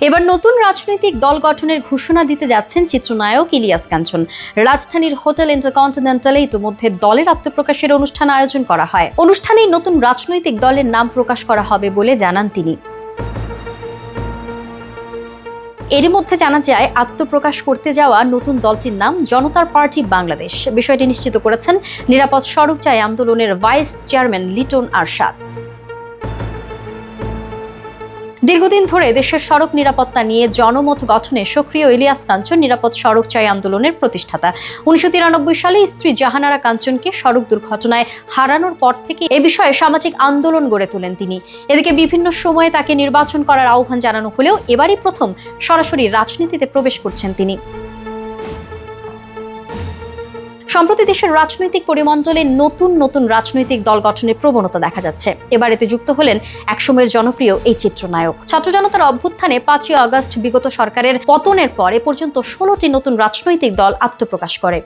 এবার নতুন রাজনৈতিক দল গঠনের ঘোষণা দিতে যাচ্ছেন চিত্রনায়ক ইলিয়াস কাঞ্চন। রাজধানীর হোটেল ইন্টারকন্টিনেন্টালে ইতিমধ্যে দলের আত্মপ্রকাশের অনুষ্ঠান আয়োজন করা হয়। অনুষ্ঠানেই নতুন রাজনৈতিক দলের নাম প্রকাশ করা হবে বলে জানান তিনি। এরই মধ্যে জানা যায়, আত্মপ্রকাশ করতে যাওয়া নতুন দলটির নাম জনতার পার্টি বাংলাদেশ। বিষয়টি নিশ্চিত করেছেন নিরাপদ সড়ক চাই আন্দোলনের ভাইস চেয়ারম্যান লিটন আরশাদ। দীর্ঘদিন ধরে দেশের সড়ক নিরাপত্তা নিয়ে জনমত গঠনে সক্রিয় ইলিয়াস কাঞ্চন নিরাপদ সড়ক চাই আন্দোলনের প্রতিষ্ঠাতা। 1993 সালে স্ত্রী জাহানারা কাঞ্চনকে সড়ক দুর্ঘটনায় হারানোর পর থেকে এ বিষয়ে সামাজিক আন্দোলন গড়ে তোলেন তিনি। এদিকে বিভিন্ন সময়ে তাকে নির্বাচন করার আহ্বান জানানো হলেও এবারই প্রথম সরাসরি রাজনীতিতে প্রবেশ করছেন তিনি। সম্প্রতি দেশের রাজনৈতিক পরিমণ্ডলে নতুন নতুন রাজনৈতিক দল গঠনের প্রবণতা দেখা যাচ্ছে। এবার এতে যুক্ত হলেন একসময়ের জনপ্রিয় এই চিত্রনায়ক। ছাত্র জনতার অভ্যুত্থানে 5ই আগস্ট বিগত সরকারের পতনের পর এ পর্যন্ত 16টি নতুন রাজনৈতিক দল আত্মপ্রকাশ করে।